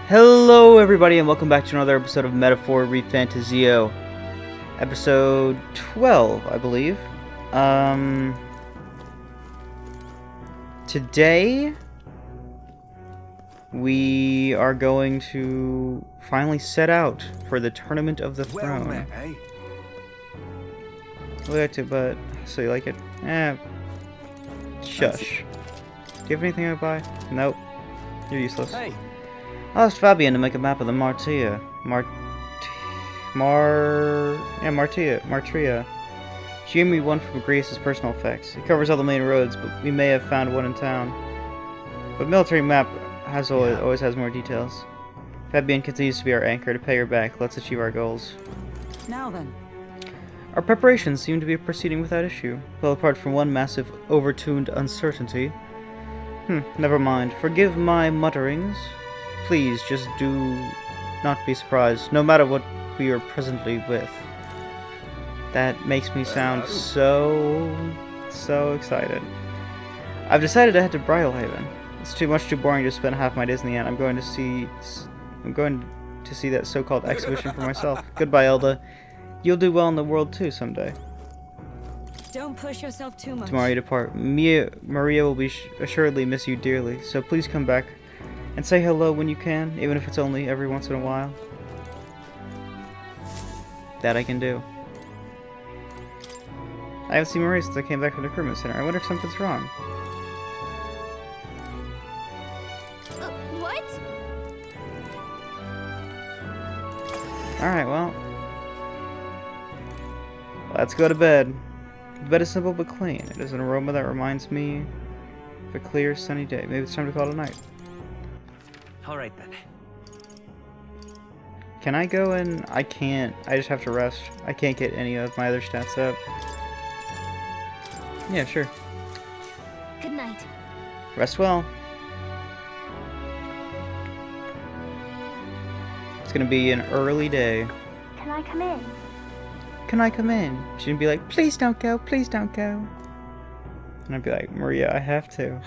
Hello everybody and welcome back to another episode of Metaphor ReFantazio. Episode 12, I believe. Today we are going to finally set out for the Tournament of the Throne. Well met, eh? We like to, but so you like it? Shush. Do you have anything I buy? Nope. You're useless. Hey. I asked Fabian to make a map of the Martria. Martria. She gave me one from Greece as personal effects. It covers all the main roads, but we may have found one in town. But military map has always has more details. Fabian continues to be our anchor to pay her back. Let's achieve our goals. Now then. Our preparations seem to be proceeding without issue, well apart from one massive, overtuned uncertainty. Never mind. Forgive my mutterings. Please, just do not be surprised, no matter what we are presently with. That makes me sound so excited. I've decided to head to Bridlehaven. It's too boring to spend half my days in the inn. I'm going to see that so-called exhibition for myself. Goodbye, Elda. You'll do well in the world too someday. Don't push yourself too much. Tomorrow you depart. Maria will be assuredly miss you dearly, so please come back and say hello when you can, even if it's only every once in a while. That I can do. I haven't seen Maria since I came back from the recruitment center. I wonder if something's wrong. What? Alright, well. Let's go to bed. The bed is simple but clean. It has an aroma that reminds me of a clear, sunny day. Maybe it's time to call it a night. Alright then. Can I go in? I can't. I just have to rest. I can't get any of my other stats up. Yeah, sure. Good night. Rest well. It's gonna be an early day. Can I come in? Can I come in? She'd be like, please don't go, please don't go. And I'd be like, Maria, I have to.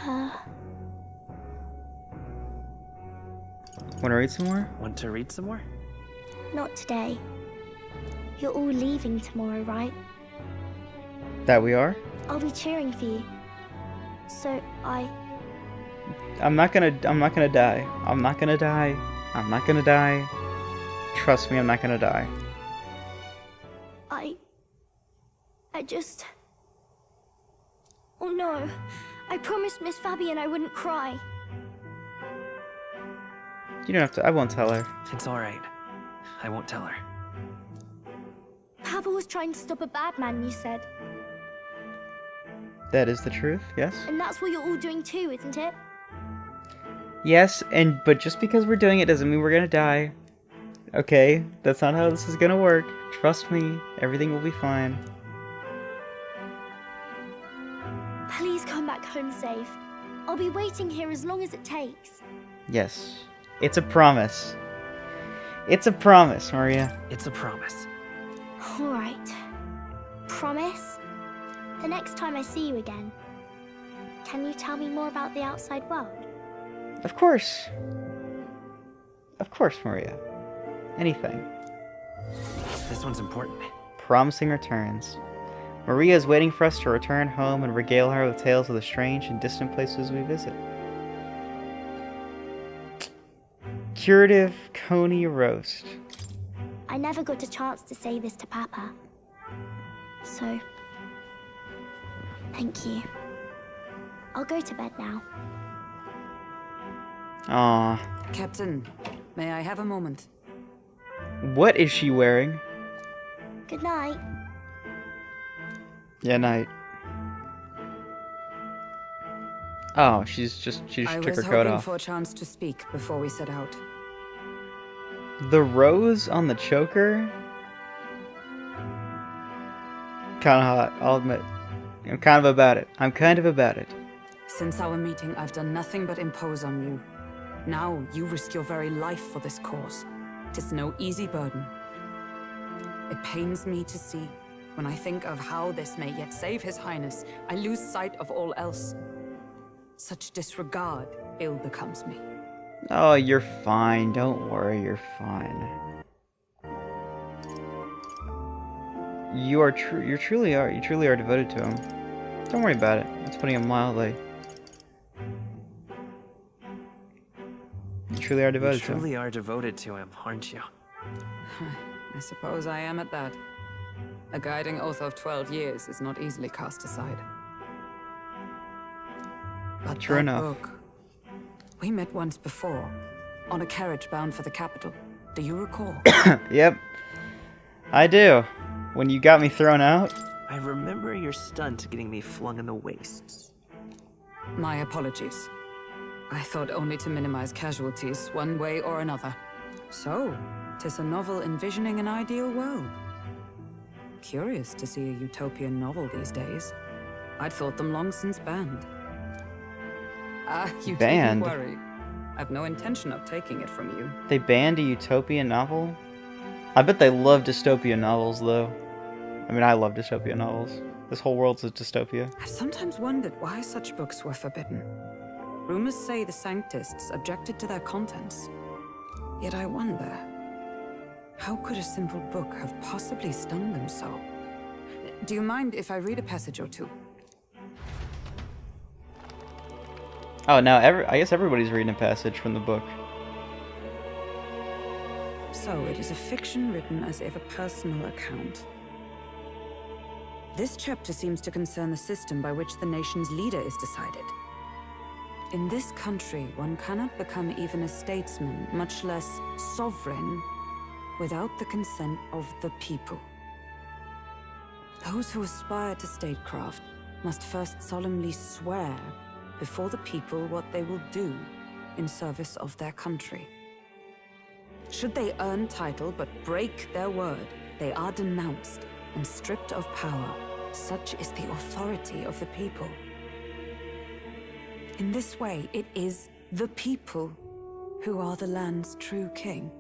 Want to read some more? Want to read some more? Not today. You're all leaving tomorrow, right? That we are? I'll be cheering for you. So I'm not gonna die. I'm not gonna die. I'm not gonna die. Trust me, I'm not gonna die. I just... Oh no. I promised Miss Fabian I wouldn't cry. You don't have to. I won't tell her. It's alright. I won't tell her. Papa was trying to stop a bad man, you said. That is the truth, yes? And that's what you're all doing too, isn't it? Yes, but just because we're doing it doesn't mean we're gonna die. Okay? That's not how this is gonna work. Trust me, everything will be fine. Please come back home safe. I'll be waiting here as long as it takes. Yes. It's a promise. It's a promise, Maria. It's a promise. Alright. Promise? The next time I see you again, can you tell me more about the outside world? Of course. Of course, Maria. Anything. This one's important. Promising returns. Maria is waiting for us to return home and regale her with tales of the strange and distant places we visit. Curative coney roast. I never got a chance to say this to Papa. So, thank you. I'll go to bed now. Aww. Captain, may I have a moment? What is she wearing? Good night. Yeah, night. Oh, she just took her I coat was hoping off. for a chance to speak before we set out. The rose on the choker? Kinda hot, I'll admit. I'm kind of about it. Since our meeting, I've done nothing but impose on you. Now you risk your very life for this cause. 'Tis no easy burden. It pains me to see. When I think of how this may yet save His Highness, I lose sight of all else. Such disregard ill becomes me. Oh, you're fine. Don't worry, you're fine. You truly are devoted to him. Don't worry about it. That's putting it mildly. You truly are devoted to him. You truly are devoted to him, aren't you? I suppose I am at that. A guiding oath of 12 years is not easily cast aside. But True that enough. book, we met once before, on a carriage bound for the capital. Do you recall? Yep. I do. When you got me thrown out? I remember your stunt getting me flung in the wastes. My apologies. I thought only to minimize casualties, one way or another. So, 'tis a novel envisioning an ideal world. Curious to see a utopian novel these days. I'd thought them long since banned. You Banned? needn't worry. I've no intention of taking it from you. They banned a utopian novel? I bet they love dystopian novels, though. I mean, I love dystopian novels. This whole world's a dystopia. I've sometimes wondered why such books were forbidden. Rumors say the Sanctists objected to their contents. Yet I wonder, how could a simple book have possibly stung them so? Do you mind if I read a passage or two? Oh, now I guess everybody's reading a passage from the book. So it is a fiction written as if a personal account. This chapter seems to concern the system by which the nation's leader is decided. In this country, one cannot become even a statesman, much less sovereign, without the consent of the people. Those who aspire to statecraft must first solemnly swear before the people what they will do in service of their country. Should they earn title but break their word, they are denounced and stripped of power. Such is the authority of the people. In this way, it is the people who are the land's true king.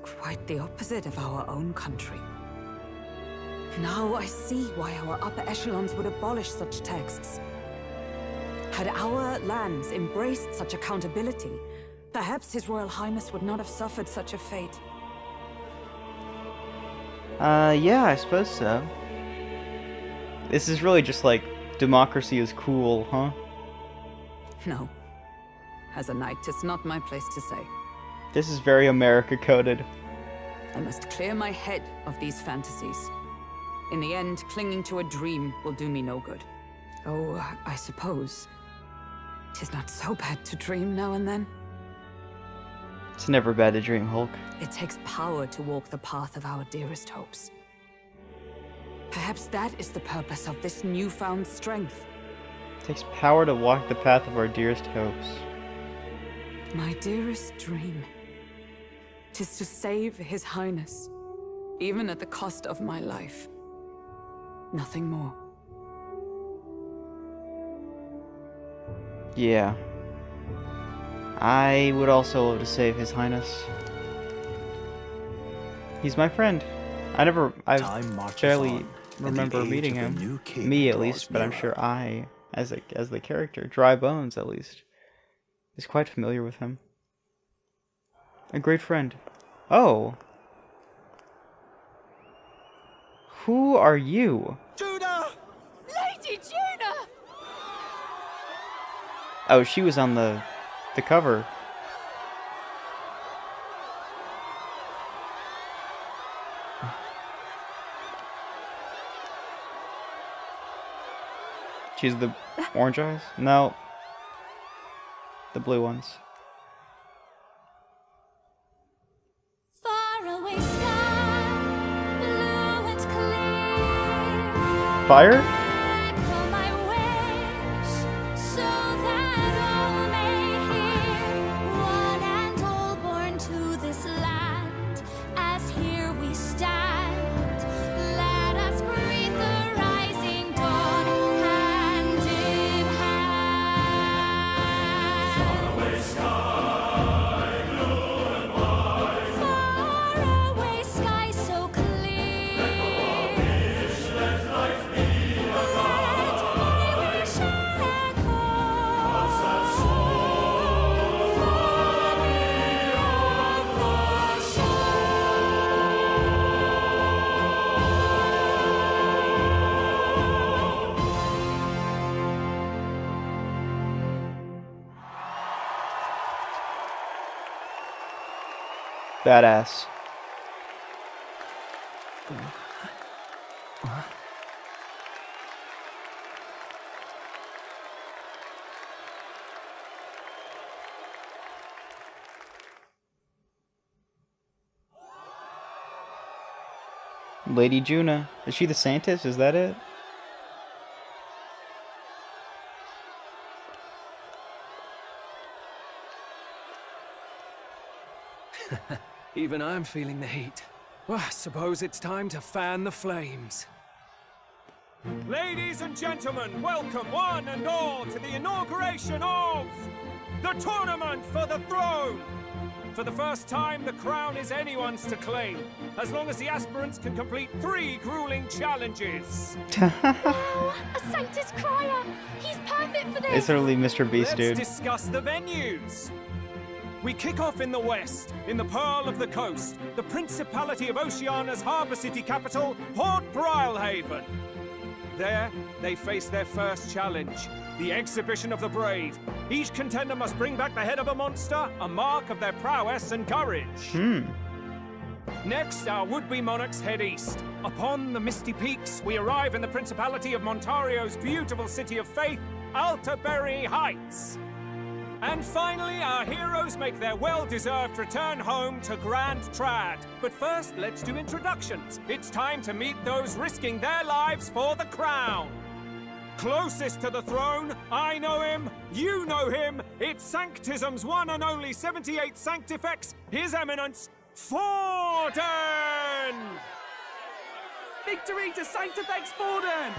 Quite the opposite of our own country. Now I see why our upper echelons would abolish such texts. Had our lands embraced such accountability, perhaps His Royal Highness would not have suffered such a fate. Yeah, I suppose so. This is really just like, democracy is cool, huh? No. As a knight, it's not my place to say. This is very America-coded. I must clear my head of these fantasies. In the end, clinging to a dream will do me no good. Oh, I suppose 'tis not so bad to dream now and then. It's never bad to dream, Hulk. It takes power to walk the path of our dearest hopes. Perhaps that is the purpose of this newfound strength. It takes power to walk the path of our dearest hopes. My dearest dream. 'Tis to save His Highness, even at the cost of my life. Nothing more. Yeah. I would also love to save His Highness. He's my friend. I barely remember meeting him. Me, at least, but I'm sure I, as the character, Dry Bones, at least, is quite familiar with him. A great friend. Oh. Who are you? Judah! Lady Juna! Oh, she was on the cover. She's the orange eyes? No. The blue ones. Faraway sky, blue and clear. Fire? Echo my wish, so that all may hear. One and all born to this land, as here we stand. Let us greet the rising dawn, hand in hand. Faraway sky so clear. Badass. Lady Juna. Is she the Saintess? Is that it? Even I'm feeling the heat. Well, I suppose it's time to fan the flames. Ladies and gentlemen, welcome one and all to the inauguration of the Tournament for the Throne! For the first time, the crown is anyone's to claim, as long as the aspirants can complete 3 grueling challenges. Wow, a Sanctus Crier! He's perfect for this! It's literally Mr. Beast, dude. Let's discuss the venues. We kick off in the west, in the Pearl of the Coast, the Principality of Oceania's harbour city capital, Port Brilehaven. There, they face their first challenge, the Exhibition of the Brave. Each contender must bring back the head of a monster, a mark of their prowess and courage. Next, our would-be monarchs head east. Upon the misty peaks, we arrive in the Principality of Montario's beautiful city of faith, Altaberry Heights. And finally, our heroes make their well-deserved return home to Grand Trad. But first, let's do introductions. It's time to meet those risking their lives for the crown. Closest to the throne, I know him, you know him. It's Sanctism's one and only 78th Sanctifex, His Eminence, Forden! Victory to Sanctifex Forden!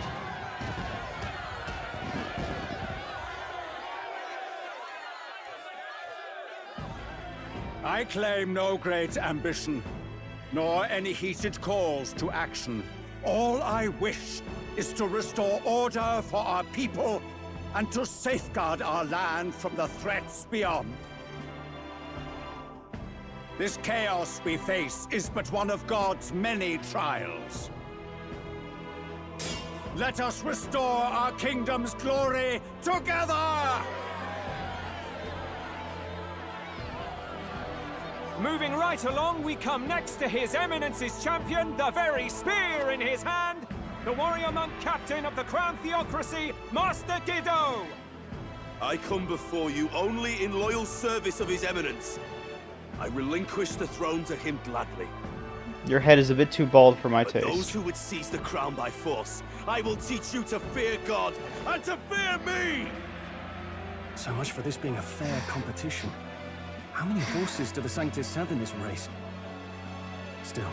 I claim no great ambition, nor any heated calls to action. All I wish is to restore order for our people and to safeguard our land from the threats beyond. This chaos we face is but one of God's many trials. Let us restore our kingdom's glory together! Moving right along, we come next to His Eminence's champion, the very spear in his hand, the warrior monk captain of the Crown Theocracy, Master Giddo! I come before you only in loyal service of His Eminence. I relinquish the throne to him gladly. Your head is a bit too bald for my But taste. those who would seize the crown by force, I will teach you to fear God and to fear me! So much for this being a fair competition. How many horses do the Sanctus have in this race? Still,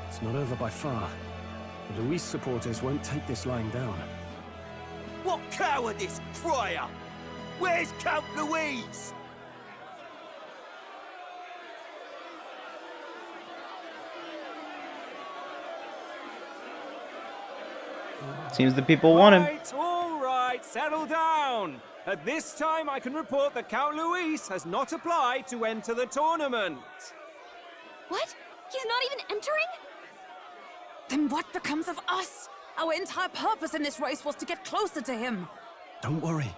it's not over by far. The Luis supporters won't take this lying down. What cowardice, Crier! Where's Count Louise? Seems the people want him. All right, settle down. At this time, I can report that Count Luis has not applied to enter the tournament. What? He's not even entering? Then what becomes of us? Our entire purpose in this race was to get closer to him. Don't worry.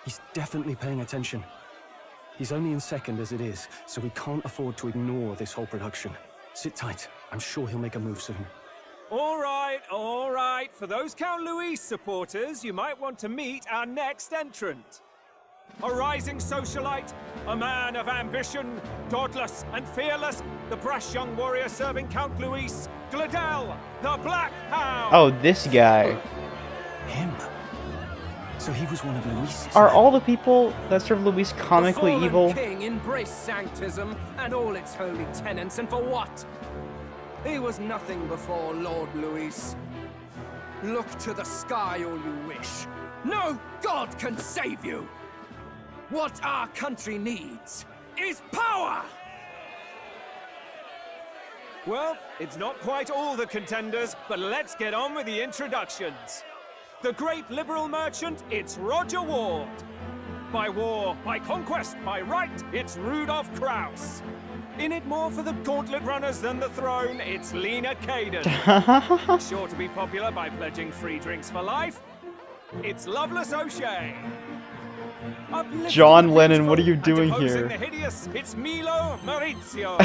He's definitely paying attention. He's only in second as it is, so we can't afford to ignore this whole production. Sit tight. I'm sure he'll make a move soon. All right, all right. For those Count Luis supporters, you might want to meet our next entrant. A rising socialite, a man of ambition, godless and fearless, the brash young warrior serving Count Luis, Gladel, the Black Hound. Oh, this guy. Him? So he was one of Luis's Are men. all the people that serve Luis comically the fallen evil? king embraced Sanctism and all its holy tenets, and for what? He was nothing before Lord Luis. Look to the sky all you wish. No god can save you. What our country needs is power! Well, it's not quite all the contenders, but let's get on with the introductions. The great liberal merchant, it's Roger Ward. By war, by conquest, by right, it's Rudolph Kraus. In it more for the gauntlet runners than the throne, it's Lena Caden. Sure to be popular by pledging free drinks for life, it's Loveless O'Shea. Uplifting John the Lennon, what are peaceful you doing and deposing here? The hideous, it's Milo Maurizio.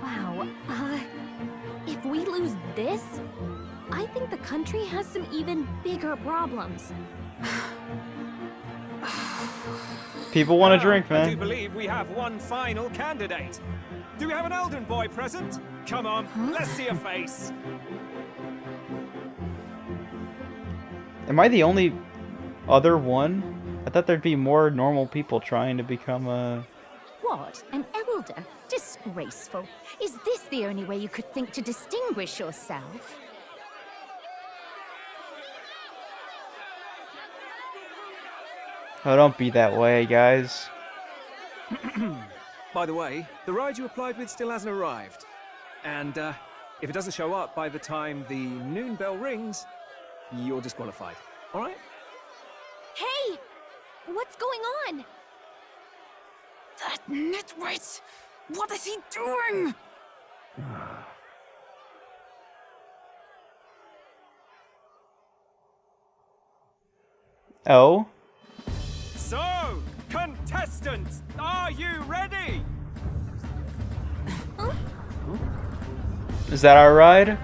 Wow. If we lose this, I think the country has some even bigger problems. People want to drink, I do man. believe we have one final candidate. Do we have an Elden boy present? Come on, let's see a face. Am I the only other one? I thought there'd be more normal people trying to become a... What? An elder? Disgraceful. Is this the only way you could think to distinguish yourself? Oh, don't be that way, guys. By the way, the ride you applied with still hasn't arrived. And if it doesn't show up by the time the noon bell rings, you're disqualified. All right? Hey! What's going on? That nitwit! What is he doing? Oh? So, contestants, are you ready? Is that our ride?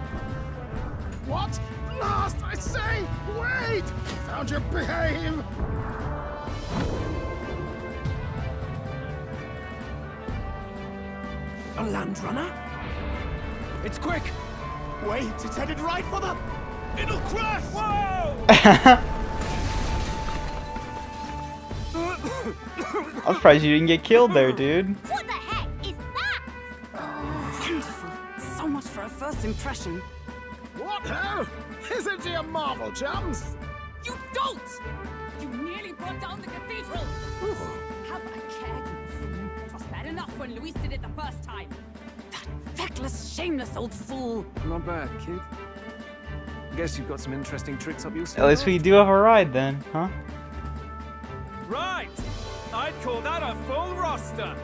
What? Last, I say! Wait! Found your behave! A land runner? It's quick. Wait, it's headed right for the... It'll crash! Whoa! I'm surprised you didn't get killed there, dude. What the heck is that? Wonderful. So much for a first impression. What hell? Isn't he a marvel, chums? You don't! You nearly brought down the cathedral! Have a care, you fool. It was bad enough when Luis did it the first time. That feckless, shameless old fool. Not bad, kid. Guess you've got some interesting tricks up your sleeve. At least we do have a ride then, huh? Right! I'd call that a full roster.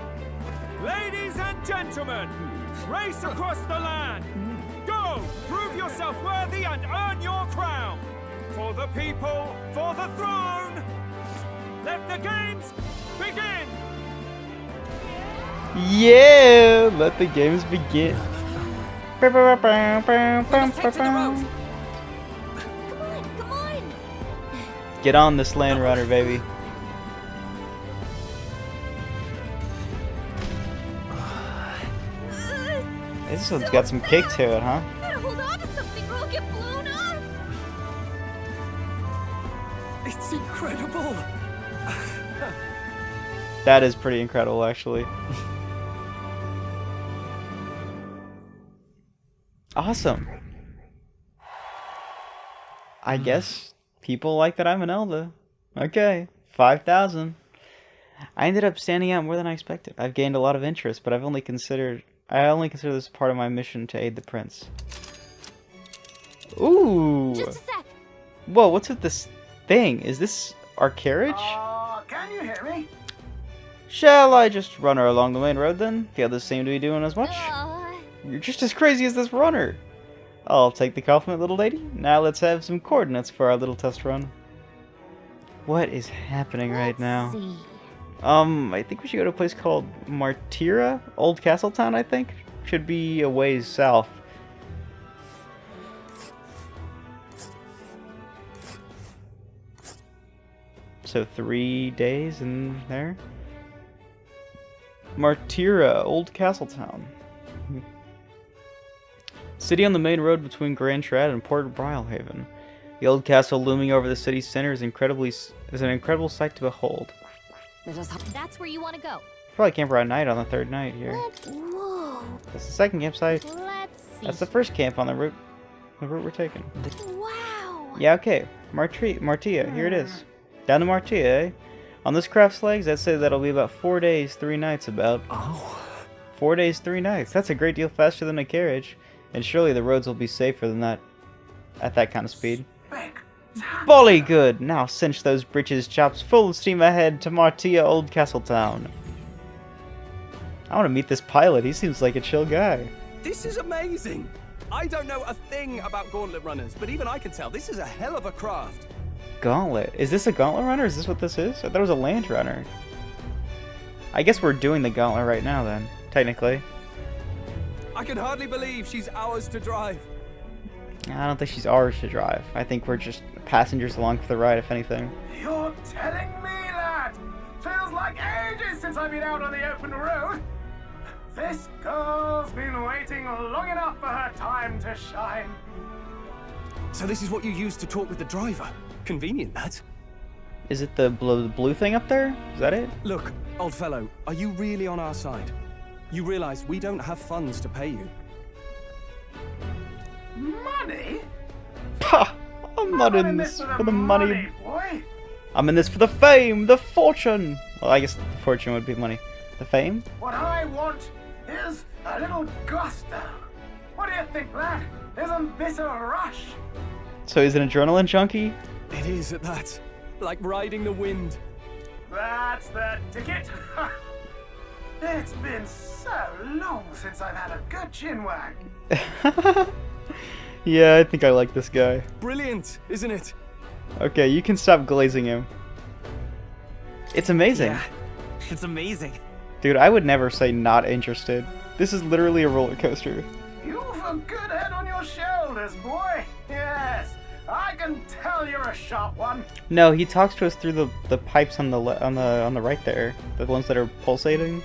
Ladies and gentlemen, race across the land. Go! Prove yourself worthy and earn your crown. For the people, for the throne. Let the games begin! Yeah! Let the games begin. We must take to the road. Come on! Get on this land runner, baby. This one's got some kick to it, huh? Gotta hold on to something or I'll get blown up! It's incredible! That is pretty incredible, actually. Awesome. I guess people like that I'm an Elder. Okay, 5,000. I ended up standing out more than I expected. I've gained a lot of interest, but I only consider this part of my mission to aid the prince. Ooh. Just a sec. Whoa, what's with this thing? Is this our carriage? Can you hear me? Shall I just run her along the main road then? The others seem to be doing as much. Uh, You're just as crazy as this runner. I'll take the compliment, little lady. Now let's have some coordinates for our little test run. What is happening right now? see. I think we should go to a place called Martira? Old Castle Town, I think? Should be a ways south. So 3 days in there? Martira, Old Castle Town. City on the main road between Grand Trad and Port Brilehaven. The old castle looming over the city's center is an incredible sight to behold. That's where you want to go. Probably camp around night on the third night here. Whoa. That's the second campsite. Let's see. That's the first camp on the route we're taking. Wow. Yeah, okay. Martia, here it is. Down to Martia, eh? On this craft's legs, I'd say that'll be about 4 days, 3 nights about. Oh. 4 days, 3 nights. That's a great deal faster than a carriage. And surely the roads will be safer than that at that kind of speed. Bully good! Now cinch those breeches, chops, full steam ahead to Martia, Old Castletown. I want to meet this pilot. He seems like a chill guy. This is amazing! I don't know a thing about gauntlet runners, but even I can tell this is a hell of a craft. gauntlet. Is this a gauntlet runner? Is this what this is? I thought it was a land runner. I guess we're doing the gauntlet right now then, technically. I can hardly believe she's ours to drive. I don't think she's ours to drive. I think we're just passengers along for the ride, if anything. You're telling me, lad? Feels like ages since I've been out on the open road. This girl's been waiting long enough for her time to shine. So this is what you use to talk with the driver? Convenient, that. Is it the blue thing up there? Is that it? Look, old fellow, are you really on our side? You realize we don't have funds to pay you. Money? Ha! I'm not in this for the money. Boy. I'm in this for the fame, the fortune. Well, I guess the fortune would be money. The fame? What I want is a little gusto. What do you think, lad? Isn't this a rush? So he's an adrenaline junkie? It is at that. Like riding the wind. That's the ticket. It's been so long since I've had a good chin wag. Yeah, I think I like this guy. Brilliant, isn't it? Okay, you can stop glazing him. It's amazing. Yeah, it's amazing. Dude, I would never say not interested. This is literally a roller coaster. You've a good head on your shoulders, boy. Yes, I can tell you're a sharp one. No, he talks to us through the pipes on the right there, the ones that are pulsating.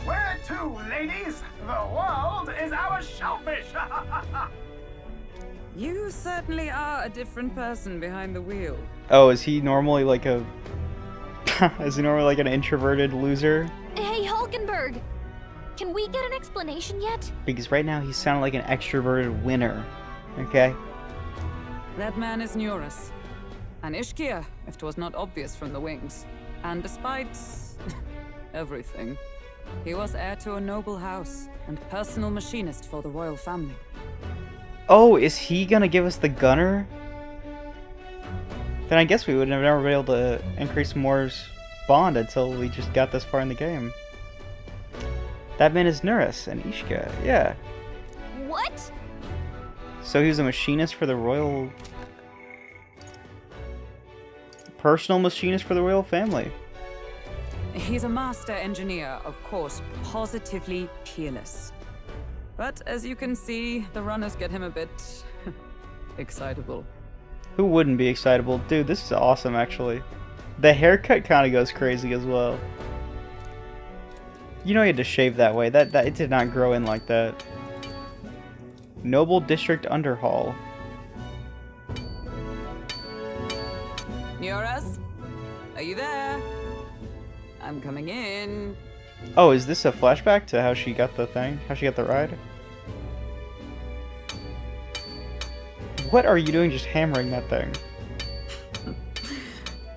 Where to, ladies? The world is our shellfish. You certainly are a different person behind the wheel. Oh, is he normally like a? Is he normally like an introverted loser? Hey, Hulkenberg! Can we get an explanation yet? Because right now he's sounding like an extroverted winner. Okay. That man is Neurus. An Ishkia, if 'twas not obvious from the wings. And despite everything, he was heir to a noble house and personal machinist for the royal family. Oh, is he gonna give us the gunner? Then I guess we would have never been able to increase Moore's bond until we just got this far in the game. That man is Neurus and Ishka, yeah. What? So he was a machinist for the royal... Personal machinist for the royal family. He's a master engineer, of course, positively peerless. But as you can see, the runners get him a bit excitable. Who wouldn't be excitable? Dude, this is awesome, actually. The haircut kind of goes crazy as well. You know he had to shave that way. That it did not grow in like that. Noble District Underhall. Neurus? Are you there? I'm coming in. Oh, is this a flashback to how she got the thing? How she got the ride? What are you doing just hammering that thing?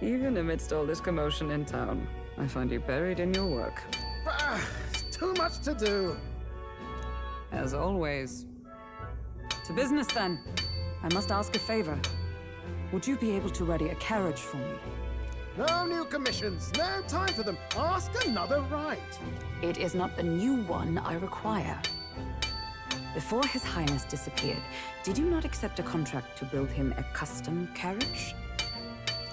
Even amidst all this commotion in town, I find you buried in your work. Too much to do. As always. To business then. I must ask a favor. Would you be able to ready a carriage for me? No new commissions. No time for them. Ask another right. It is not a new one I require. Before His Highness disappeared, did you not accept a contract to build him a custom carriage?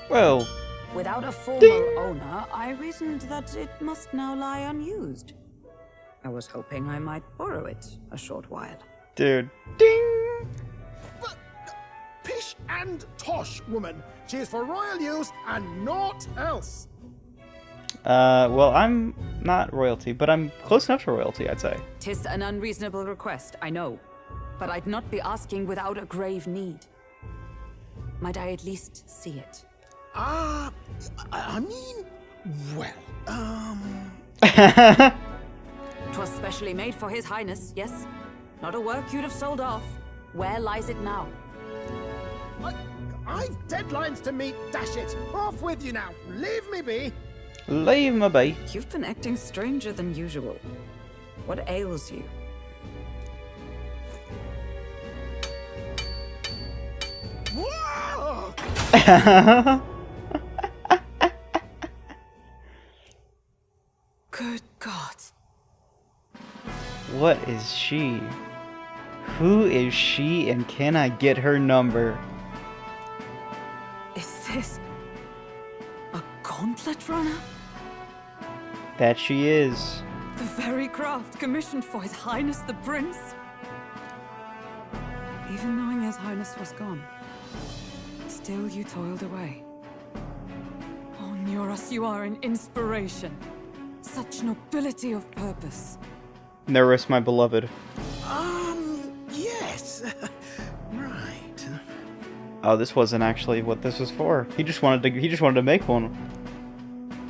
Well... Without a formal owner, I reasoned that it must now lie unused. I was hoping I might borrow it a short while. Dude. Ding! Pish and tosh, woman. She is for royal use and naught else. Well, I'm not royalty, but I'm close enough to royalty, I'd say. 'Tis an unreasonable request, I know. But I'd not be asking without a grave need. Might I at least see it? I mean, well, 'Twas specially made for His Highness, yes? Not a work you'd have sold off. Where lies it now? I've deadlines to meet, dash it. Off with you now. Leave me be. Leave me be. You've been acting stranger than usual. What ails you? Whoa! Good God. What is she? Who is she and can I get her number? Is this? A gauntlet runner? That she is. The very craft commissioned for His Highness the Prince? Even knowing His Highness was gone, still you toiled away. Oh, Neuros, you are an inspiration. Such nobility of purpose. Nerus, my beloved. Yes. Right. Oh, this wasn't actually what this was for. He just wanted to make one.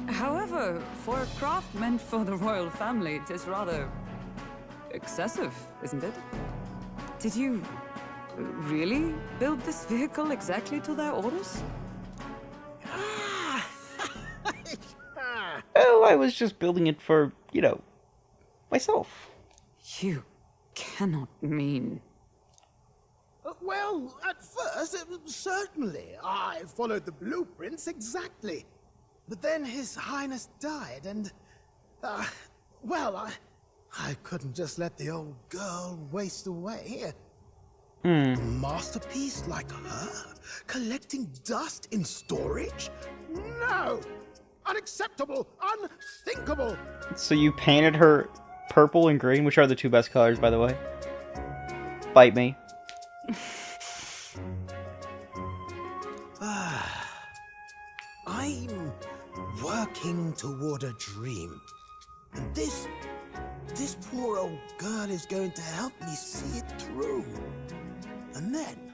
However, for a craft meant for the royal family, it is rather excessive, isn't it? Did you really build this vehicle exactly to their orders? Oh, I was just building it for, you know, myself. You cannot mean... Well, at first, certainly. I followed the blueprints exactly. But then His Highness died, and... well, I couldn't just let the old girl waste away. A masterpiece like her? Collecting dust in storage? No! Unacceptable! Unthinkable! So you painted her purple and green, which are the two best colors, by the way. Bite me. I'm working toward a dream. And this poor old girl is going to help me see it through. And then,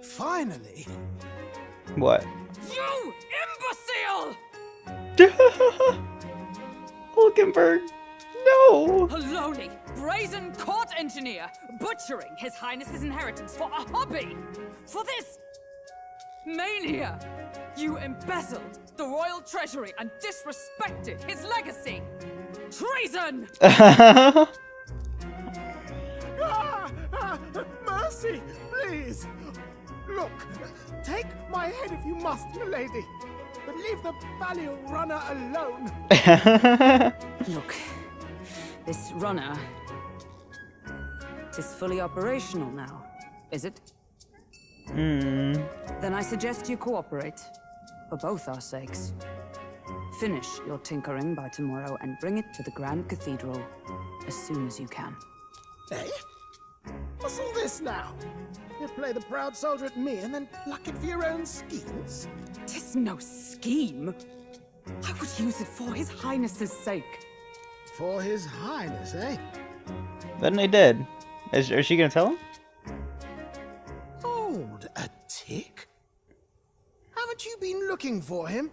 finally... What? You imbecile! Hulkenberg! No! A lowly, brazen court engineer, butchering His Highness's inheritance for a hobby! For this... mania! You embezzled the royal treasury and disrespected his legacy! Treason! Mercy, please! Look, take my head if you must, milady, but leave the Value runner alone. Look, this runner... it is fully operational now, is it? Then I suggest you cooperate, for both our sakes. Finish your tinkering by tomorrow and bring it to the Grand Cathedral as soon as you can. Eh? What's all this now? You play the proud soldier at me and then pluck it for your own schemes? 'Tis no scheme. I would use it for His Highness's sake. For His Highness, eh? Then they did. Is she gonna tell him? Hold a tick. Haven't you been looking for him?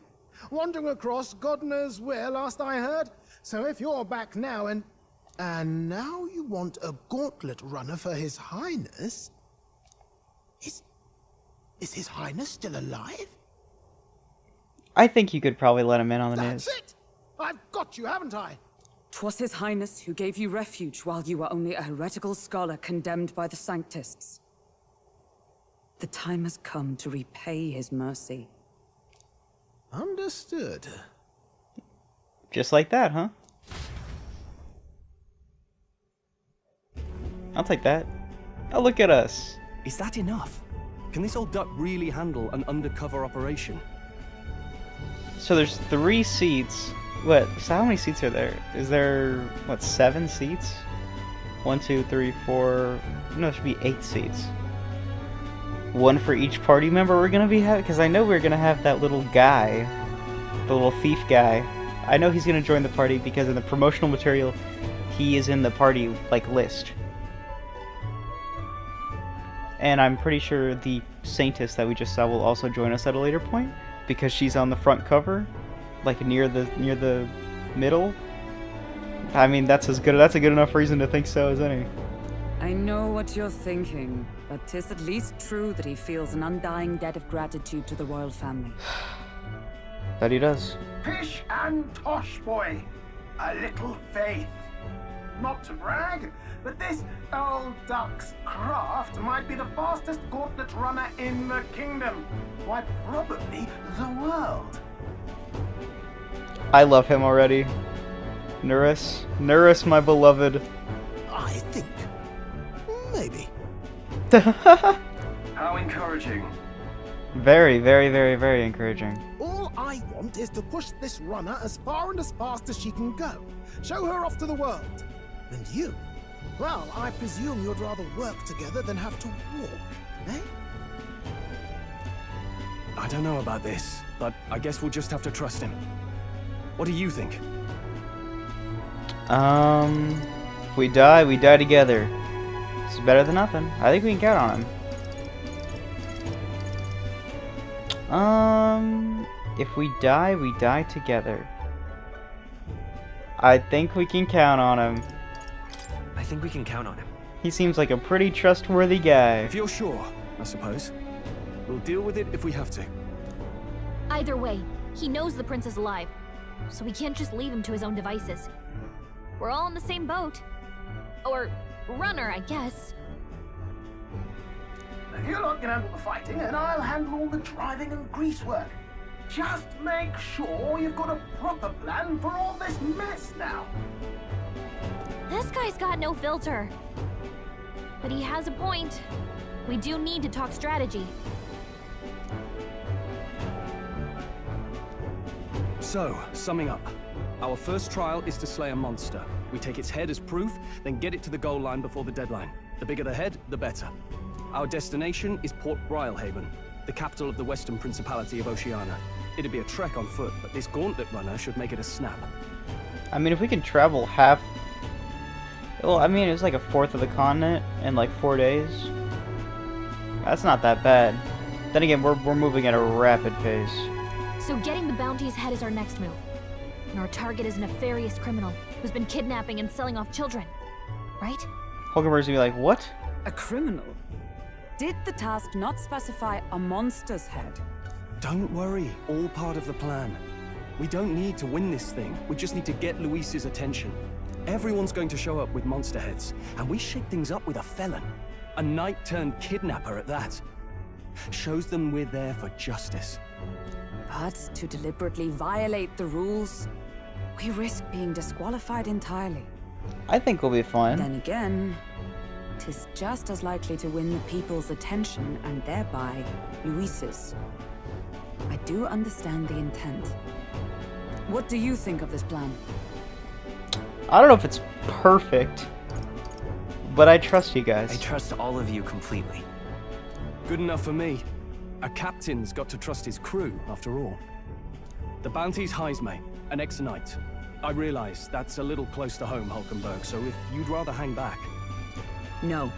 Wandering across God knows where last I heard? So if you're back now and now you want a gauntlet runner for His Highness? Is His Highness still alive? I think you could probably let him in on the news. That's it! I've got you, haven't I? 'Twas His Highness who gave you refuge while you were only a heretical scholar condemned by the Sanctists. The time has come to repay His mercy. Understood. Just like that, huh? I'll take that. Oh, look at us. Is that enough? Can this old duck really handle an undercover operation? So there's 3 seats. What? So how many seats are there? Is there, what, 7 seats? 1, 2, 3, 4... No, there should be 8 seats. 1 for each party member we're gonna be having? Because I know we're gonna have that little guy. The little thief guy. I know he's gonna join the party because in the promotional material, he is in the party, like, list. And I'm pretty sure the Saintess that we just saw will also join us at a later point, because she's on the front cover, like near the middle. I mean, that's a good enough reason to think so as any. I know what you're thinking, but 'tis at least true that he feels an undying debt of gratitude to the royal family. That he does. Pish and tosh, boy. A little faith. Not to brag, but this old duck's craft might be the fastest gauntlet runner in the kingdom. Why, probably the world. I love him already. Nerus, my beloved. I think. Maybe. How encouraging. Very, very, very, very encouraging. All I want is to push this runner as far and as fast as she can go. Show her off to the world. And you? Well, I presume you'd rather work together than have to walk, eh? I don't know about this, but I guess we'll just have to trust him. What do you think? If we die together. It's better than nothing. I think we can count on him. If we die together. I think we can count on him. I think we can count on him. He seems like a pretty trustworthy guy. If you're sure, I suppose. We'll deal with it if we have to. Either way, he knows the prince is alive, so we can't just leave him to his own devices. We're all in the same boat. Or runner, I guess. You lot can handle the fighting, and I'll handle all the driving and greasework. Just make sure you've got a proper plan for all this mess now. This guy's got no filter. But he has a point. We do need to talk strategy. So, summing up. Our first trial is to slay a monster. We take its head as proof, then get it to the goal line before the deadline. The bigger the head, the better. Our destination is Port Brilhaven, the capital of the Western Principality of Oceania. It'd be a trek on foot, but this gauntlet runner should make it a snap. I mean, if we can travel half... Well, I mean, it's like a fourth of the continent in like 4 days. That's not that bad. Then again, we're moving at a rapid pace. So getting the bounty's head is our next move. And our target is a nefarious criminal who's been kidnapping and selling off children. Right? Hulkenberg's gonna be like, what? A criminal? Did the task not specify a monster's head? Don't worry, all part of the plan. We don't need to win this thing, we just need to get Luis's attention. Everyone's going to show up with monster heads, and we shake things up with a felon. A knight-turned-kidnapper at that. Shows them we're there for justice. But to deliberately violate the rules, we risk being disqualified entirely. I think we'll be fine. Then again, 'tis just as likely to win the people's attention and thereby Luis's. I do understand the intent. What do you think of this plan? I don't know if it's perfect, but I trust you guys. I trust all of you completely. Good enough for me. A captain's got to trust his crew, after all. The bounty's Heisme, an ex-knight. I realize that's a little close to home, Hulkenberg, so if you'd rather hang back... No.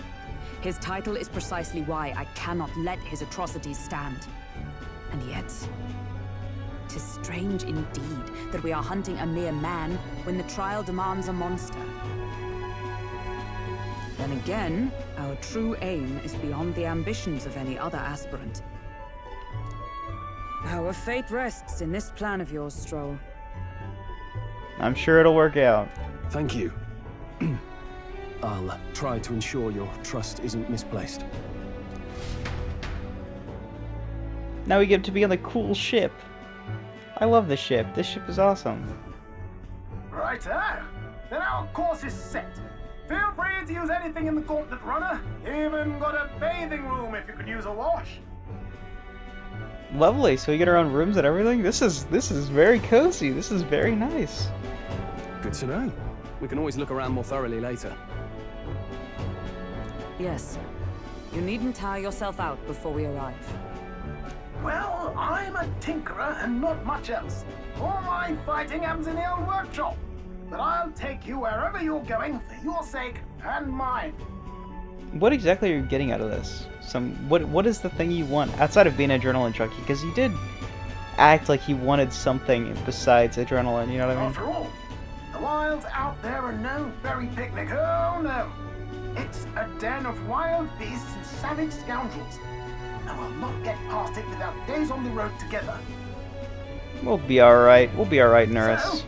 His title is precisely why I cannot let his atrocities stand. And yet... 'tis strange indeed that we are hunting a mere man when the trial demands a monster. Then again, our true aim is beyond the ambitions of any other aspirant. Our fate rests in this plan of yours, Stroll. I'm sure it'll work out. Thank you. I'll try to ensure your trust isn't misplaced. Now we get to be on the cool ship. I love this ship. This ship is awesome. Righto. Then our course is set. Feel free to use anything in the gauntlet runner. Even got a bathing room if you could use a wash. Lovely. So we get our own rooms and everything. This is very cozy. This is very nice. Good to know. We can always look around more thoroughly later. Yes. You needn't tire yourself out before we arrive. Well, I'm a tinkerer and not much else. All my fighting happens in the old workshop. But I'll take you wherever you're going for your sake and mine. What exactly are you getting out of this? What is the thing you want outside of being an adrenaline junkie? Because you did act like you wanted something besides adrenaline. You know what I mean? After all, the wilds out there are no berry picnic. Oh no, it's a den of wild beasts and savage scoundrels. And we'll not get past it without days on the road together. We'll be alright. We'll be alright, Nurse. So,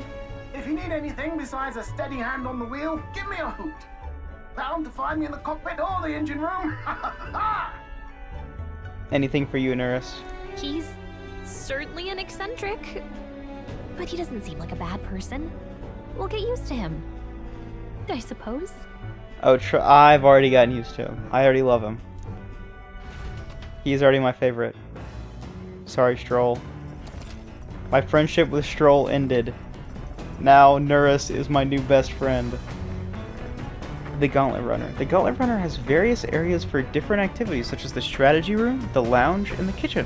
if you need anything besides a steady hand on the wheel, give me a hoot. Bound to find me in the cockpit or the engine room. Anything for you, Nurse? He's certainly an eccentric, but he doesn't seem like a bad person. We'll get used to him, I suppose. Oh, I've already gotten used to him. I already love him. He's already my favorite. Sorry, Stroll. My friendship with Stroll ended. Now Nurus is my new best friend. The Gauntlet Runner. The Gauntlet Runner has various areas for different activities, such as the strategy room, the lounge, and the kitchen.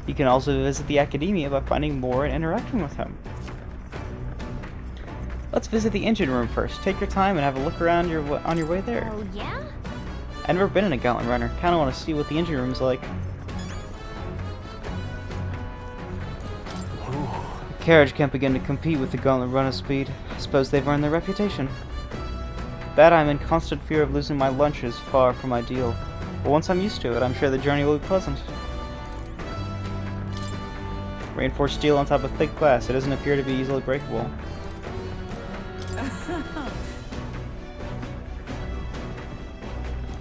You can also visit the Academia by finding more and interacting with him. Let's visit the engine room first. Take your time and have a look around on your way there. Oh, yeah? I've never been in a Gauntlet Runner. Kinda want to see what the engine room's like. The carriage can't begin to compete with the Gauntlet Runner speed. I suppose they've earned their reputation. That I'm in constant fear of losing my lunch is far from ideal. But once I'm used to it, I'm sure the journey will be pleasant. Reinforced steel on top of thick glass. It doesn't appear to be easily breakable.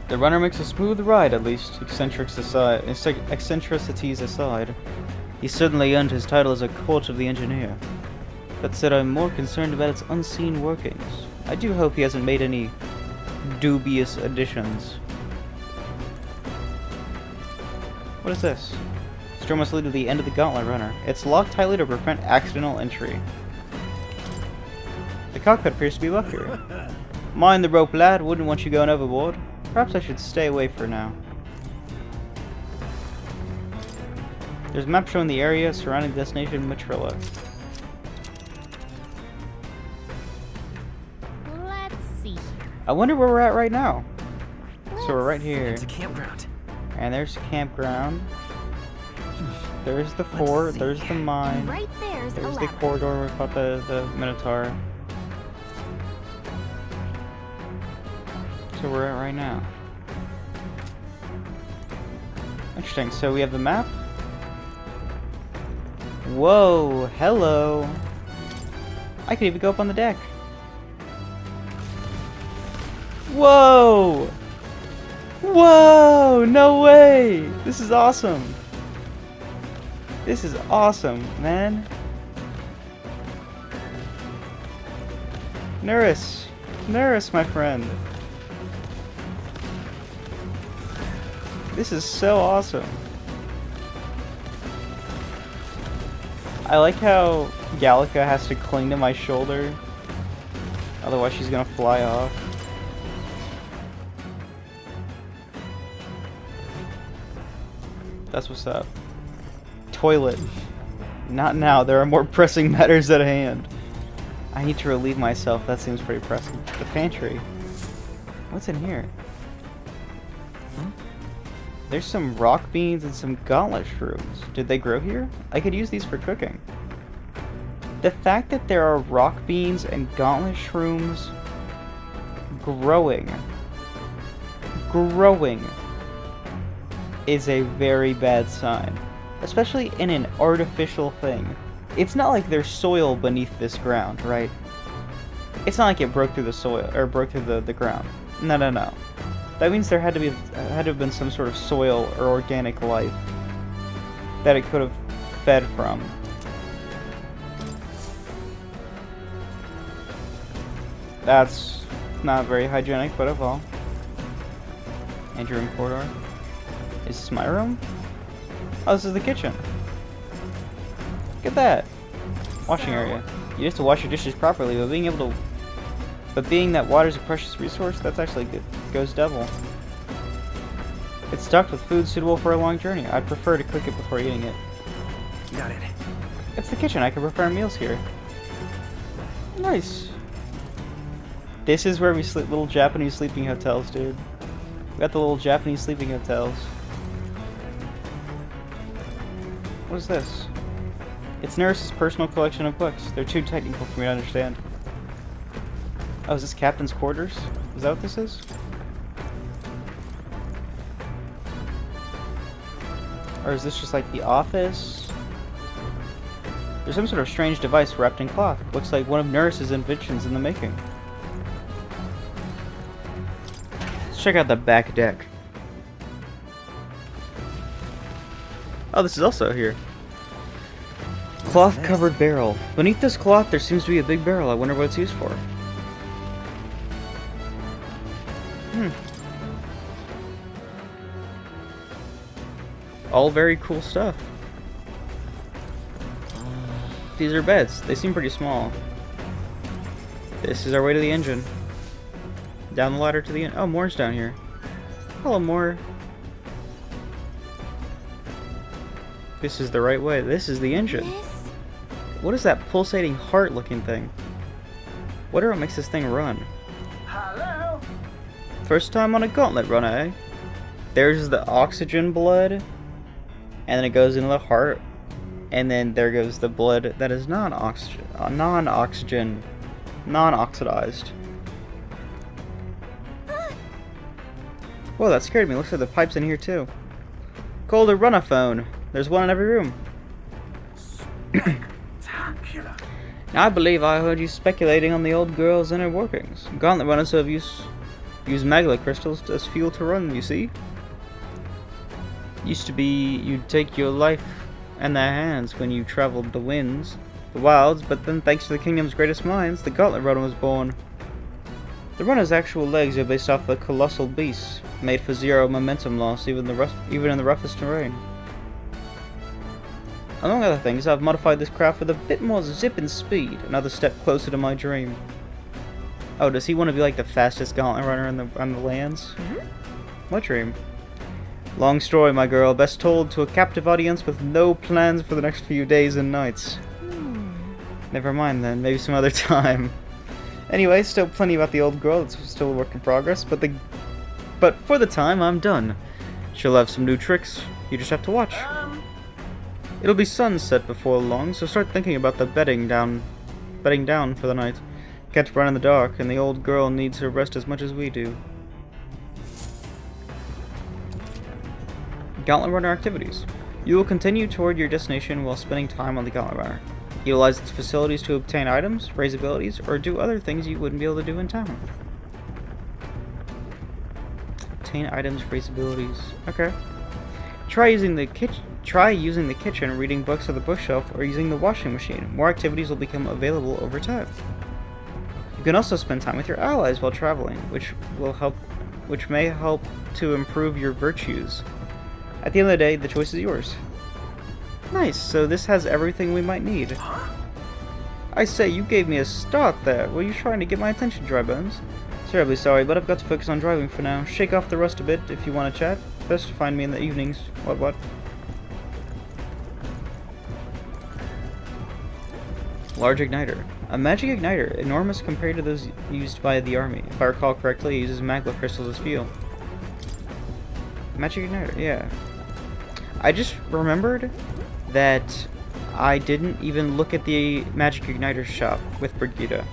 The runner makes a smooth ride, at least, eccentricities aside. He certainly earned his title as a court of the engineer. That said, I'm more concerned about its unseen workings. I do hope he hasn't made any dubious additions. What is this? This door must lead to the end of the Gauntlet Runner. It's locked tightly to prevent accidental entry. The cockpit appears to be luckier. Mind the rope, lad. Wouldn't want you going overboard. Perhaps I should stay away for now. There's a map showing the area surrounding the destination Matrilla. Let's see. I wonder where we're at right now. So we're right here. It's a campground. And there's campground. There's the fort. There's the mine. Right there's the 11. corridor where we fought the Minotaur. So we're at right now. Interesting. So we have the map. Whoa, hello. I could even go up on the deck. Whoa! Whoa! No way! This is awesome. This is awesome, man. Nurus. Nurus, my friend. This is so awesome. I like how Gallica has to cling to my shoulder. Otherwise she's gonna fly off. That's what's up. Toilet. Not now. There are more pressing matters at hand. I need to relieve myself. That seems pretty pressing. The pantry. What's in here? There's some rock beans and some gauntlet shrooms. Did they grow here? I could use these for cooking. The fact that there are rock beans and gauntlet shrooms growing is a very bad sign. Especially in an artificial thing. It's not like there's soil beneath this ground, right? It's not like it broke through the soil, or broke through the ground. No, no, no. That means there had to have been some sort of soil or organic life that it could have fed from. That's not very hygienic, but oh well. Entry room corridor. Is this my room? Oh, this is the kitchen. Look at that. Washing area. You have to wash your dishes properly, but being that water is a precious resource, that's actually good. Goes double. It's stocked with food suitable for a long journey. I'd prefer to cook it before eating it. Got it. It's the kitchen. I can prepare meals here. Nice. This is where we sleep. Little Japanese sleeping hotels, dude. We got the little Japanese sleeping hotels. What is this? It's Nurse's personal collection of books. They're too technical for me to understand. Oh, is this captain's quarters? Is that what this is? Or is this just like the office? There's some sort of strange device wrapped in cloth. Looks like one of Nurse's inventions in the making. Let's check out the back deck. Oh, this is also here. Cloth-covered barrel. Beneath this cloth, there seems to be a big barrel. I wonder what it's used for. All very cool stuff. These are beds. They seem pretty small. This is our way to the engine. Down the ladder to the end. Oh, Moore's down here. Hello, Moore. This is the right way. This is the engine. What is that pulsating heart-looking thing? Whatever makes this thing run. Hello? First time on a gauntlet run, eh? There's the oxygen blood, and then it goes into the heart, and then there goes the blood that is non-oxygen, non-oxidized. Whoa, that scared me. Looks like the pipe's in here too. Called a runaphone. There's one in every room. Spectacular. I believe I heard you speculating on the old girl's inner workings. Gauntlet runners have use magma crystals as fuel to run, you see? Used to be you'd take your life in their hands when you traveled the winds, the wilds, but then thanks to the kingdom's greatest minds, the Gauntlet Runner was born. The runner's actual legs are based off the colossal beasts, made for zero momentum loss even in the roughest terrain. Among other things, I've modified this craft with a bit more zip and speed, another step closer to my dream. Oh, does he want to be like the fastest Gauntlet Runner on the lands? What dream? Long story, my girl, best told to a captive audience with no plans for the next few days and nights. Never mind then, maybe some other time. Anyway, still plenty about the old girl, it's still a work in progress, but for the time, I'm done. She'll have some new tricks, you just have to watch. It'll be sunset before long, so start thinking about the bedding down for the night. Can't run in the dark, and the old girl needs her rest as much as we do. Gauntlet Runner activities. You will continue toward your destination while spending time on the Gauntlet Runner. Utilize its facilities to obtain items, raise abilities, or do other things you wouldn't be able to do in town. Obtain items, raise abilities. Okay. Try using the kitchen, reading books on the bookshelf, or using the washing machine. More activities will become available over time. You can also spend time with your allies while traveling, which may help to improve your virtues. At the end of the day, the choice is yours. Nice, so this has everything we might need. I say, you gave me a start there. Were you trying to get my attention, Drybones? Terribly sorry, but I've got to focus on driving for now. Shake off the rust a bit if you want to chat. Best to find me in the evenings. What? Large igniter. A magic igniter, enormous compared to those used by the army. If I recall correctly, it uses magma crystals as fuel. Magic igniter, yeah. I just remembered that I didn't even look at the magic igniter shop with Brigida,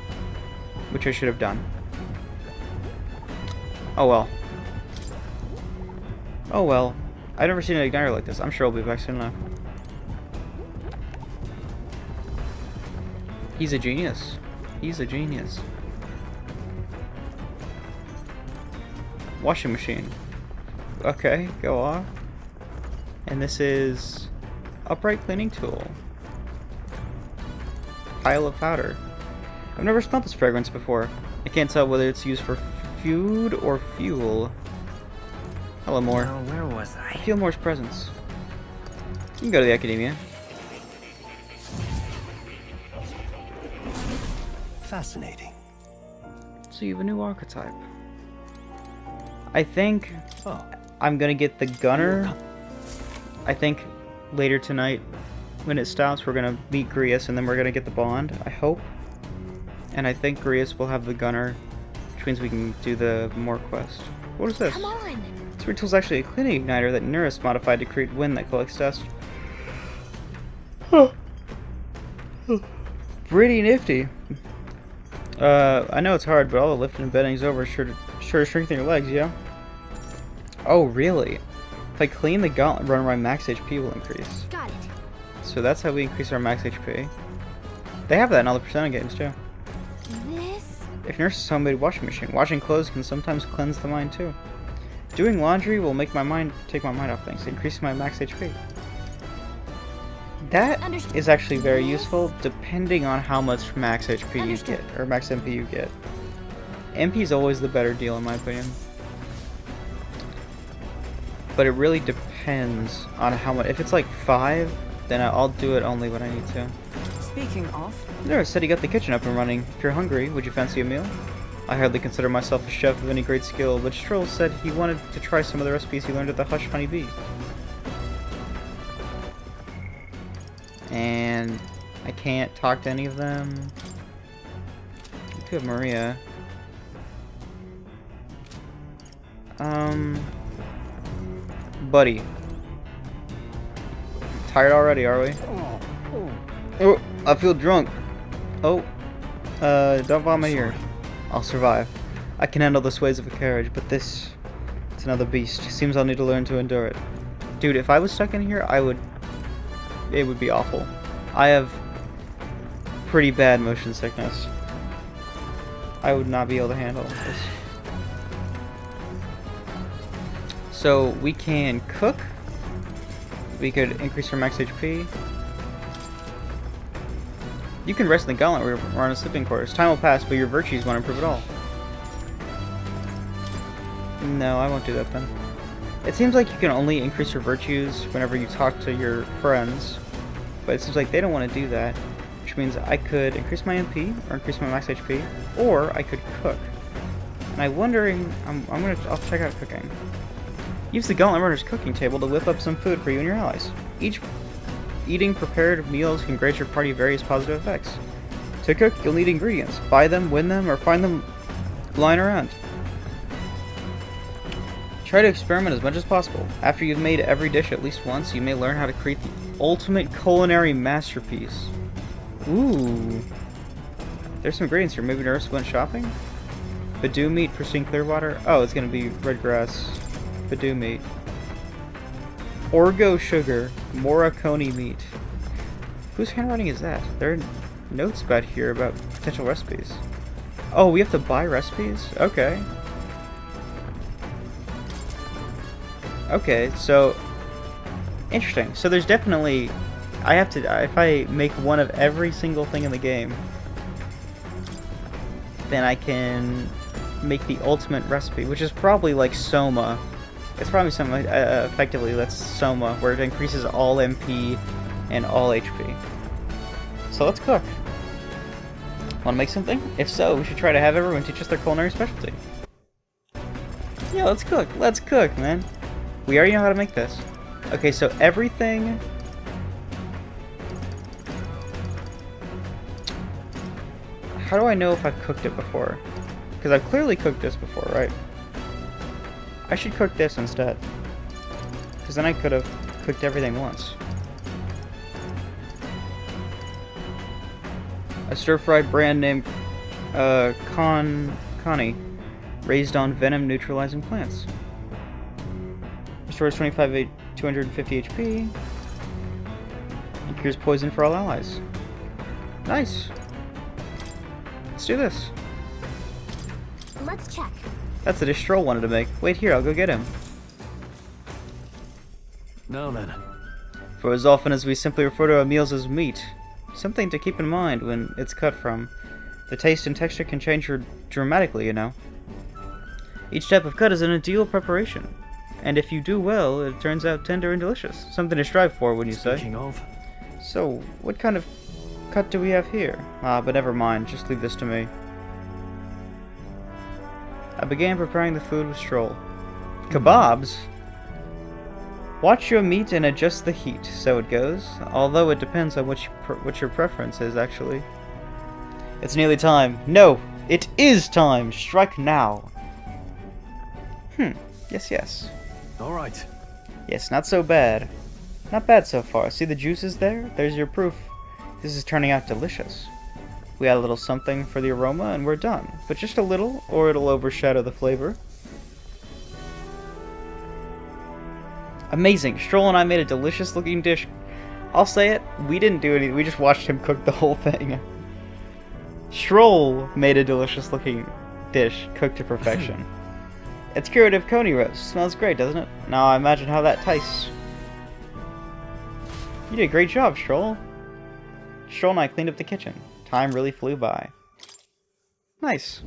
which I should have done. Oh well. Oh well. I've never seen an igniter like this. I'm sure I'll be back soon enough. He's a genius. He's a genius. Washing machine. Okay, go off. And this is upright cleaning tool. Pile of powder. I've never smelled this fragrance before. I can't tell whether it's used for food or fuel. Hello, Moore. Oh, where was I? I feel Moore's presence. You can go to the academia. Fascinating. So you have a new archetype. I think I'm gonna get the gunner. I think later tonight, when it stops, we're gonna meet Grius and then we're gonna get the bond, I hope. And I think Grius will have the gunner, which means we can do the more quest. What is this? Come on! This ritual's actually a cleaning igniter that Nurus modified to create wind that collects dust. Pretty nifty. I know it's hard, but all the lifting and bending's over. Sure to strengthen your legs, yeah? Oh, really? If I clean the Gauntlet Runner, my max HP will increase. Got it. So that's how we increase our max HP. They have that in all the Persona games, too. This? If Nurse is homemade washing machine, washing clothes can sometimes cleanse the mind, too. Doing laundry will make my mind take my mind off things, increasing my max HP. That is actually very useful, depending on how much max HP you get, or max MP you get. MP is always the better deal, in my opinion. But it really depends on how much. If it's like 5, then I'll do it only when I need to. Speaking of, There, said he got the kitchen up and running. If you're hungry, would you fancy a meal? I hardly consider myself a chef of any great skill, but Stroll said he wanted to try some of the recipes he learned at the Hush Honey Bee. And I can't talk to any of them. You could have Maria. Buddy. Tired already, are we? Oh, I feel drunk. Oh, don't vomit here. I'll survive. I can handle the sways of a carriage, but this... it's another beast. Seems I'll need to learn to endure it. Dude, if I was stuck in here, it would be awful. I have pretty bad motion sickness. I would not be able to handle this. So, we can cook. We could increase our max HP. You can rest in the gauntlet or on a sleeping quarters. Time will pass, but your virtues won't improve at all. No, I won't do that then. It seems like you can only increase your virtues whenever you talk to your friends, but it seems like they don't want to do that, which means I could increase my MP or increase my max HP, or I could cook. And I'm wondering, I'll check out cooking. Use the Gauntlet Runner's cooking table to whip up some food for you and your allies. Eating prepared meals can grant your party various positive effects. To cook, you'll need ingredients. Buy them, win them, or find them lying around. Try to experiment as much as possible. After you've made every dish at least once, you may learn how to create the ultimate culinary masterpiece. Ooh. There's some ingredients here. Maybe Nurse went shopping? Badoo meat, pristine clear water. Oh, it's gonna be red grass. Badoo meat. Orgo sugar, Morocone meat. Whose handwriting is that? There are notes about here about potential recipes. Oh, we have to buy recipes? Okay. Okay, so interesting. So there's definitely, I have to, if I make one of every single thing in the game, then I can make the ultimate recipe, which is probably like Soma. It's probably something effectively that's Soma, where it increases all MP and all HP. So let's cook. Want to make something? If so, we should try to have everyone teach us their culinary specialty. Yeah, let's cook. Let's cook, man. We already know how to make this. Okay, so everything... How do I know if I've cooked it before? Because I've clearly cooked this before, right? I should cook this instead. Because then I could have cooked everything once. A stir-fried brand named Connie, raised on venom-neutralizing plants. Restores 250 HP. And cures poison for all allies. Nice. Let's do this. Let's check. That's the dish Stroll wanted to make. Wait here, I'll go get him. Now then. For as often as we simply refer to our meals as meat, something to keep in mind when it's cut from. The taste and texture can change dramatically, you know. Each type of cut is an ideal preparation. And if you do well, it turns out tender and delicious. Something to strive for, wouldn't you say? Speaking of. So, what kind of cut do we have here? Ah, but never mind. Just leave this to me. I began preparing the food with Stroll. Kebabs? Watch your meat and adjust the heat, so it goes. Although it depends on what your preference is, actually. It's nearly time. No! It is time! Strike now! Yes. Alright. Yes, not so bad. Not bad so far. See the juices there? There's your proof. This is turning out delicious. We add a little something for the aroma and we're done. But just a little, or it'll overshadow the flavor. Amazing. Stroll and I made a delicious looking dish. I'll say it, we didn't do anything. We just watched him cook the whole thing. Stroll made a delicious looking dish, cooked to perfection. It's curative coney roast. Smells great, doesn't it? Now I imagine how that tastes. You did a great job, Stroll. Stroll and I cleaned up the kitchen. Time really flew by. Nice.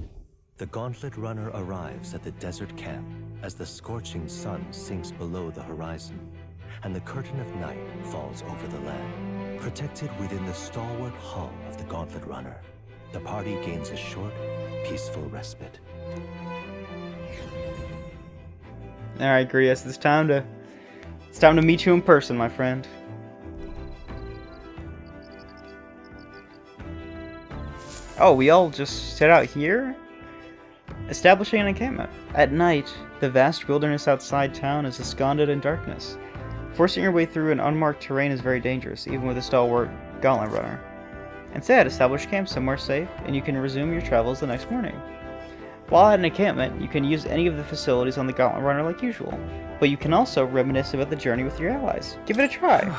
The Gauntlet Runner arrives at the desert camp as the scorching sun sinks below the horizon, and the curtain of night falls over the land. Protected within the stalwart hull of the Gauntlet Runner, the party gains a short, peaceful respite. Alright, Grius, it's time to meet you in person, my friend. Oh, we all just set out here? Establishing an encampment. At night, the vast wilderness outside town is ensconced in darkness. Forcing your way through an unmarked terrain is very dangerous, even with a stalwart gauntlet runner. Instead, establish camp somewhere safe, and you can resume your travels the next morning. While at an encampment, you can use any of the facilities on the gauntlet runner like usual, but you can also reminisce about the journey with your allies. Give it a try!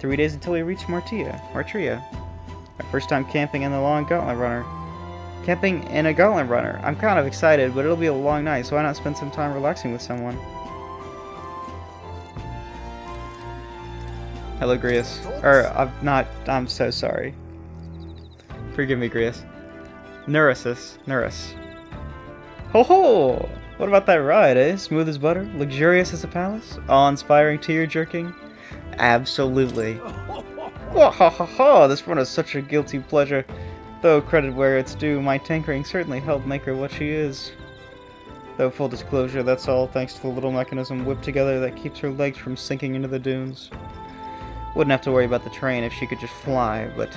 3 days until we reach Martria. My first time camping in the long gauntlet runner. Camping in a gauntlet runner. I'm kind of excited, but it'll be a long night, so why not spend some time relaxing with someone? Hello, Grius. I'm so sorry. Forgive me, Grius. Nurus. Ho ho! What about that ride, eh? Smooth as butter? Luxurious as a palace? Awe-inspiring, tear-jerking? Absolutely. Wahahaha! This run is such a guilty pleasure. Though credit where it's due, my tankering certainly helped make her what she is. Though full disclosure, that's all thanks to the little mechanism whipped together that keeps her legs from sinking into the dunes. Wouldn't have to worry about the train if she could just fly, but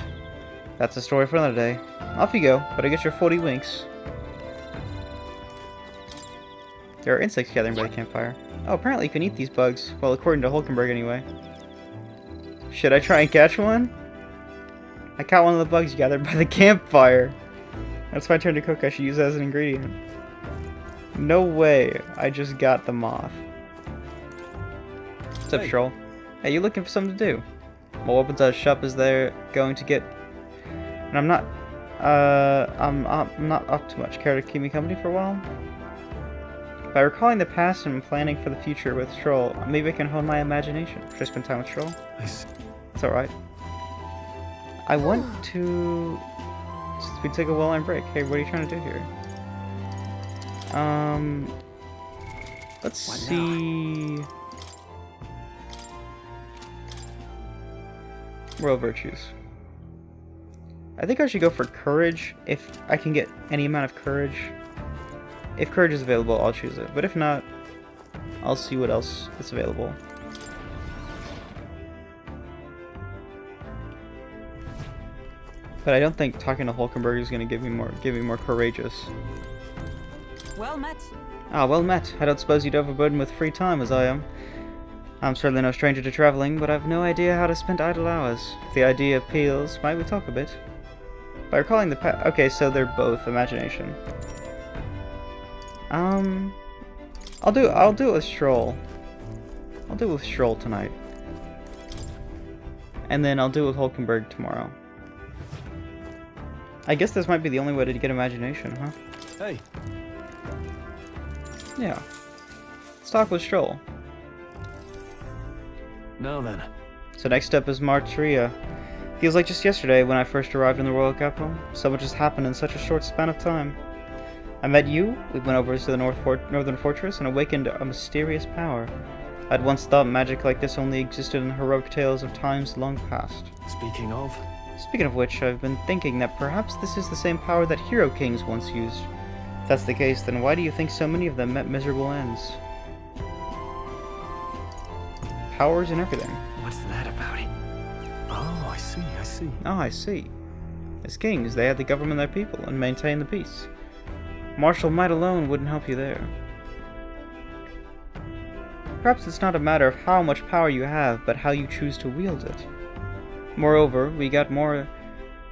that's a story for another day. Off you go, but I get your 40 winks. There are insects gathering by the campfire. Oh, apparently you can eat these bugs. Well, according to Hulkenberg anyway. Should I try and catch one? I caught one of the bugs gathered by the campfire. That's my turn to cook. I should use that as an ingredient. No way. I just got the moth. What's up, Troll? Hey, you looking for something to do? My weapons at a shop is there going to get... And I'm not up to much. Care to keep me company for a while? By recalling the past and planning for the future with Troll, maybe I can hone my imagination. Should I spend time with Troll? It's alright. I want to... We take a well-earned break. Hey, what are you trying to do here? Let's see... Royal Virtues. I think I should go for Courage, if I can get any amount of Courage. If Courage is available, I'll choose it. But if not, I'll see what else is available. But I don't think talking to Hulkenberg is going to give me more courageous. Well met. Ah, well met. I don't suppose you'd overburden with free time as I am. I'm certainly no stranger to traveling, but I've no idea how to spend idle hours. If the idea appeals, might we talk a bit? By recalling the okay, so they're both imagination. I'll do it with Stroll. I'll do it with Stroll tonight. And then I'll do it with Hulkenberg tomorrow. I guess this might be the only way to get imagination, huh? Hey. Yeah. Let's talk with Stroll. Now then. So next up is Martria. Feels like just yesterday when I first arrived in the royal capital. So much has happened in such a short span of time. I met you, we went over to the northern fortress and awakened a mysterious power. I'd once thought magic like this only existed in heroic tales of times long past. Speaking of which, I've been thinking that perhaps this is the same power that hero kings once used. If that's the case, then why do you think so many of them met miserable ends? Powers and everything. What's that about? Oh, I see. Oh, I see. As kings, they had to govern their people and maintain the peace. Martial might alone wouldn't help you there. Perhaps it's not a matter of how much power you have, but how you choose to wield it. Moreover, we got more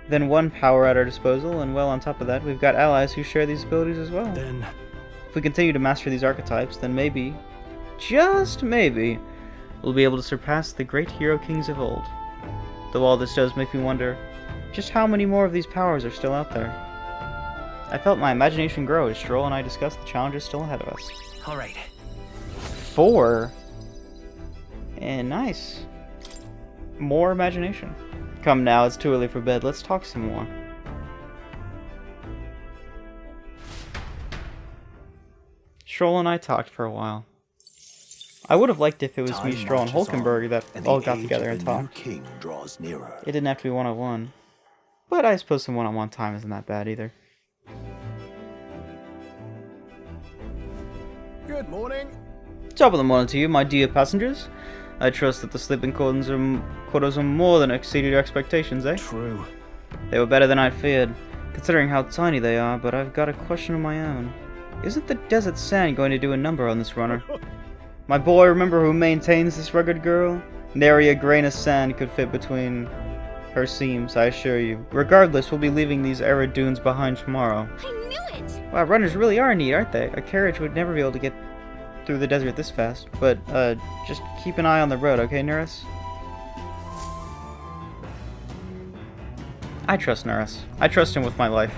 than one power at our disposal, and well, on top of that, we've got allies who share these abilities as well. Then, if we continue to master these archetypes, then maybe, just maybe, we'll be able to surpass the great hero kings of old. Though all this does make me wonder, just how many more of these powers are still out there? I felt my imagination grow as Stroll and I discussed the challenges still ahead of us. Alright. 4. And nice. More imagination. Come now, it's too early for bed. Let's talk some more. Stroll and I talked for a while. I would have liked if it was Time Mistral and marches on, Hulkenberg that and the all got age together of and a new talked. king draws nearer. It didn't have to be one-on-one. But I suppose some one-on-one time isn't that bad either. Good morning. Top of the morning to you, my dear passengers. I trust that the sleeping quarters are more than exceeded your expectations, eh? True. They were better than I'd feared, considering how tiny they are, but I've got a question of my own. Isn't the desert sand going to do a number on this runner? My boy, remember who maintains this rugged girl? Nary a grain of sand could fit between her seams, I assure you. Regardless, we'll be leaving these arid dunes behind tomorrow. I knew it! Wow, runners really are neat, aren't they? A carriage would never be able to get through the desert this fast. But, just keep an eye on the road, okay, Neris? I trust Neris. I trust him with my life.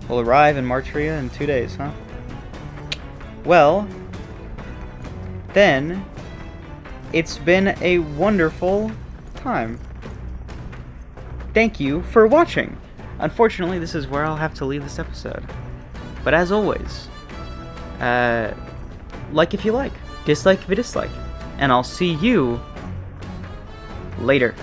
We'll arrive in Martria in 2 days, huh? Well, then, it's been a wonderful time. Thank you for watching. Unfortunately, this is where I'll have to leave this episode. But as always, like if you like, dislike if you dislike, and I'll see you later.